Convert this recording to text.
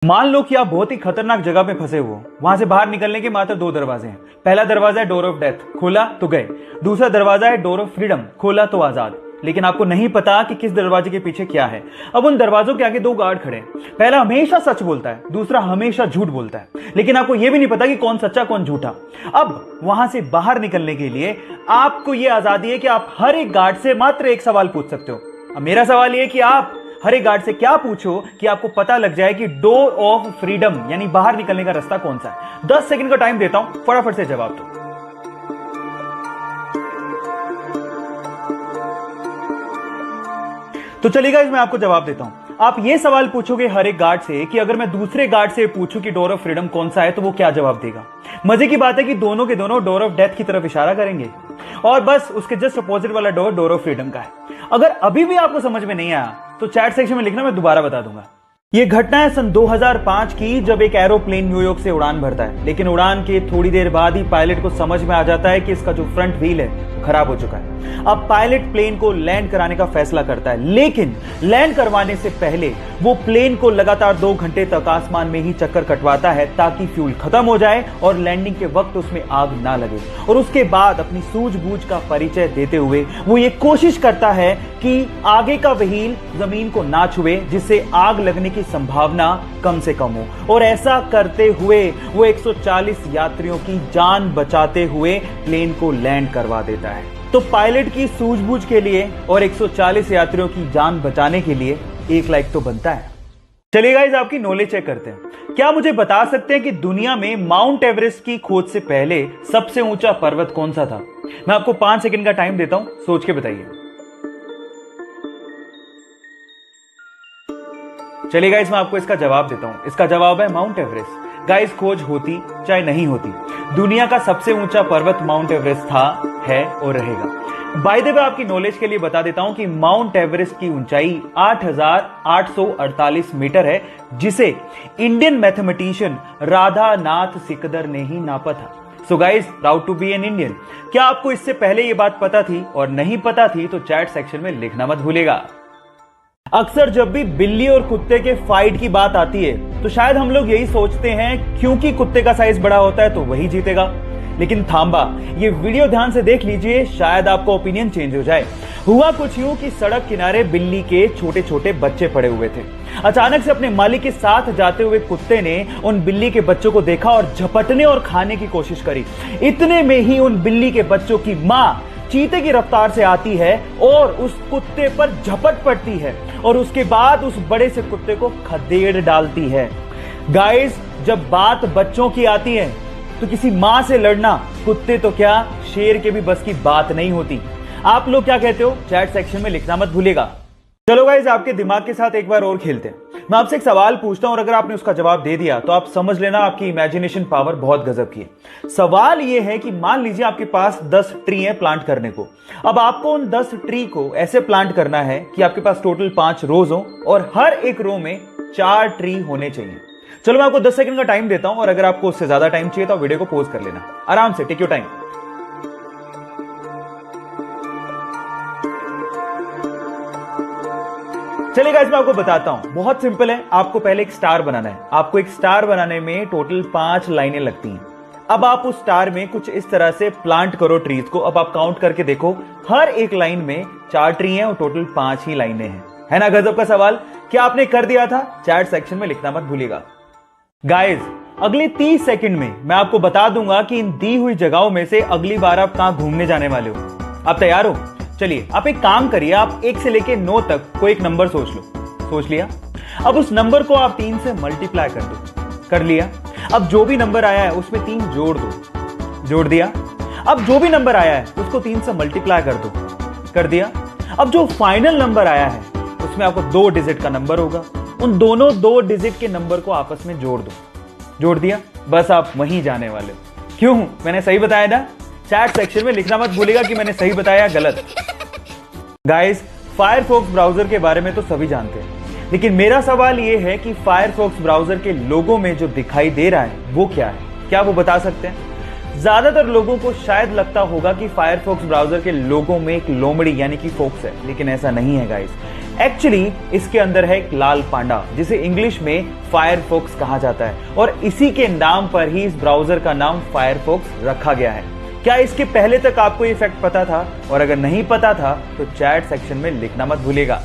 मान लो कि आप बहुत ही खतरनाक जगह पे फंसे हुए हो। वहां से बाहर निकलने के मात्र दो दरवाजे हैं। पहला दरवाजा है डोर ऑफ डेथ, खोला तो गए। दूसरा दरवाजा है डोर ऑफ फ्रीडम, खोला तो आजाद। लेकिन आपको नहीं पता कि किस दरवाजे के पीछे क्या है। अब उन दरवाजों के आगे दो गार्ड खड़े हैं। पहला हमेशा सच बोलता है, दूसरा हमेशा झूठ बोलता है। लेकिन आपको यह भी नहीं पता कि कौन सच्चा कौन झूठा। अब वहां से बाहर निकलने के लिए आपको यह आजादी है कि आप हर एक गार्ड से मात्र एक सवाल पूछ सकते हो। अब मेरा सवाल यह है कि आप हर एक गार्ड से क्या पूछो कि आपको पता लग जाए कि डोर ऑफ फ्रीडम यानी बाहर निकलने का रास्ता कौन सा है। 10 सेकंड का टाइम देता हूं, फटाफट से जवाब दो। तो चलिए गाइस, मैं आपको जवाब देता हूं। आप ये सवाल पूछोगे हर एक गार्ड से कि अगर मैं दूसरे गार्ड से पूछूं कि डोर ऑफ फ्रीडम कौन सा है तो वो क्या जवाब देगा। मजे की बात है कि दोनों के दोनों डोर ऑफ डेथ की तरफ इशारा करेंगे और बस उसके जस्ट अपोजिट वाला डोर डोर ऑफ फ्रीडम का है। अगर अभी भी आपको समझ में नहीं आया तो चैट सेक्शन में लिखना, मैं दोबारा बता दूंगा। यह घटना है सन 2005 की, जब एक एरोप्लेन न्यूयॉर्क से उड़ान भरता है। लेकिन उड़ान के थोड़ी देर बाद ही पायलट को समझ में आ जाता है कि इसका जो फ्रंट व्हील है वो खराब हो चुका है। अब पायलट प्लेन को लैंड कराने का फैसला करता है, लेकिन लैंड करवाने से पहले वो प्लेन को लगातार 2 घंटे तक आसमान में ही चक्कर कटवाता है ताकि फ्यूल खत्म हो जाए और लैंडिंग के वक्त उसमें आग ना लगे। और उसके बाद अपनी सूझबूझ का परिचय देते हुए वो ये कोशिश करता है कि आगे का व्हील जमीन को ना छुए, जिससे आग लगने की संभावना कम से कम हो। और ऐसा करते हुए वो 140 यात्रियों की जान बचाते हुए प्लेन को लैंड करवा देता है। तो पायलट की सूझबूझ के लिए और 140 यात्रियों की जान बचाने के लिए 1 लाइक तो बनता है। चलिए गाइस, आपकी नॉलेज चेक करते हैं। क्या मुझे बता सकते हैं कि दुनिया में माउंट एवरेस्ट की खोज से पहले सबसे ऊंचा पर्वत कौन सा था? मैं आपको 5 सेकंड का टाइम देता हूं, सोच के बताइए। चलिए गाइस, मैं आपको इसका जवाब देता हूं। इसका जवाब है माउंट एवरेस्ट। गाइस, खोज होती चाहे नहीं होती, दुनिया का सबसे ऊंचा पर्वत माउंट एवरेस्ट था, है और रहेगा। बाय द वे, आपकी नॉलेज के लिए बता देता हूं कि माउंट एवरेस्ट की ऊंचाई 8,848 मीटर है, जिसे इंडियन मैथमेटिशियन राधानाथ सिकदर ने ही नापा था। So guys, proud to be an Indian. क्या आपको इससे पहले यह बात पता थी? और नहीं पता थी तो चैट सेक्शन में लिखना मत भूलिएगा। अक्सर जब भी बिल्ली और कुत्ते के फाइट की बात आती है तो शायद हम लोग यही सोचते हैं क्योंकि कुत्ते का साइज बड़ा होता है तो वही जीतेगा। लेकिन थांबा, ये वीडियो ध्यान से देख लीजिए, शायद आपका ओपिनियन चेंज हो जाए। हुआ कुछ यूं कि सड़क किनारे बिल्ली के छोटे छोटे बच्चे पड़े हुए थे। अचानक से अपने मालिक के साथ जाते हुए कुत्ते ने उन बिल्ली के बच्चों को देखा और झपटने और खाने की कोशिश करी। इतने में ही उन बिल्ली के बच्चों की मां चीते की रफ्तार से आती है और उस कुत्ते पर झपट पड़ती है और उसके बाद उस बड़े से कुत्ते को खदेड़ डालती है। गाइस, जब बात बच्चों की आती है तो किसी मां से लड़ना कुत्ते तो क्या, शेर के भी बस की बात नहीं होती। आप लोग क्या कहते हो? चैट सेक्शन में लिखना मत भूलिएगा। चलो गाइस, आपके दिमाग के साथ एक बार और खेलते हैं। मैं आपसे एक सवाल पूछता हूं और अगर आपने उसका जवाब दे दिया तो आप समझ लेना आपकी इमेजिनेशन पावर बहुत गजब की है। सवाल यह है कि मान लीजिए आपके पास 10 ट्री है प्लांट करने को। अब आपको उन 10 ट्री को ऐसे प्लांट करना है कि आपके पास टोटल 5 रोज हो और हर एक रो में 4 ट्री होने चाहिए। चलो, मैं आपको 10 सेकंड का टाइम देता हूं और अगर आपको उससे ज्यादा टाइम चाहिए तो वीडियो को पॉज कर लेना। आराम से, टेक योर टाइम। चलिए गाइस, मैं आपको बताता हूं, बहुत सिंपल है। आपको पहले एक स्टार बनाना है। आपको एक स्टार बनाने में टोटल 5 लाइनें लगती हैं। अब आप उस स्टार में कुछ इस तरह से प्लांट करो ट्रीज को। अब आप काउंट करके देखो, हर एक लाइन में 4 ट्री हैं और टोटल 5 ही लाइनें हैं। है ना गजब का सवाल? क्या आपने कर दिया था? चैट सेक्शन में लिखना मत भूलिएगा। गाइस, अगले 30 सेकंड में मैं आपको बता दूंगा कि इन दी हुई जगहों में से अगली बार आप कहां घूमने जाने वाले हो। आप तैयार हो? चलिए, आप एक काम करिए, आप 1 से लेके 9 तक कोई एक नंबर सोच लो। सोच लिया? अब उस नंबर को आप 3 से मल्टीप्लाई कर दो। कर लिया? अब जो भी नंबर आया है उसमें 3 जोड़ दो। जोड़ दिया? अब जो भी नंबर आया है उसको 3 से मल्टीप्लाई कर दो। कर दिया? अब जो फाइनल नंबर आया है उसमें आपको 2 डिजिट का नंबर होगा। उन दोनों 2 डिजिट के नंबर को आपस में जोड़ दो। जोड़ दिया? बस आप वहीं जाने वाले हो। क्यों? मैंने सही बताया था? चैट सेक्शन में लिखना मत भूलिएगा कि मैंने सही बताया गलत। गाइस, फायरफॉक्स ब्राउजर के बारे में तो सभी जानते हैं, लेकिन मेरा सवाल यह है कि फायरफॉक्स ब्राउजर के लोगो में जो दिखाई दे रहा है वो क्या है? क्या वो बता सकते हैं? ज्यादातर लोगों को शायद लगता होगा कि फायरफॉक्स ब्राउजर के लोगो में एक लोमड़ी यानी कि फॉक्स है, लेकिन ऐसा नहीं है गाइस। एक्चुअली इसके अंदर है एक लाल पांडा, जिसे इंग्लिश में फायरफॉक्स कहा जाता है, और इसी के नाम पर ही इस ब्राउजर का नाम फायरफॉक्स रखा गया है। क्या इसके पहले तक आपको ये फैक्ट पता था? और अगर नहीं पता था तो चैट सेक्शन में लिखना मत भूलिएगा।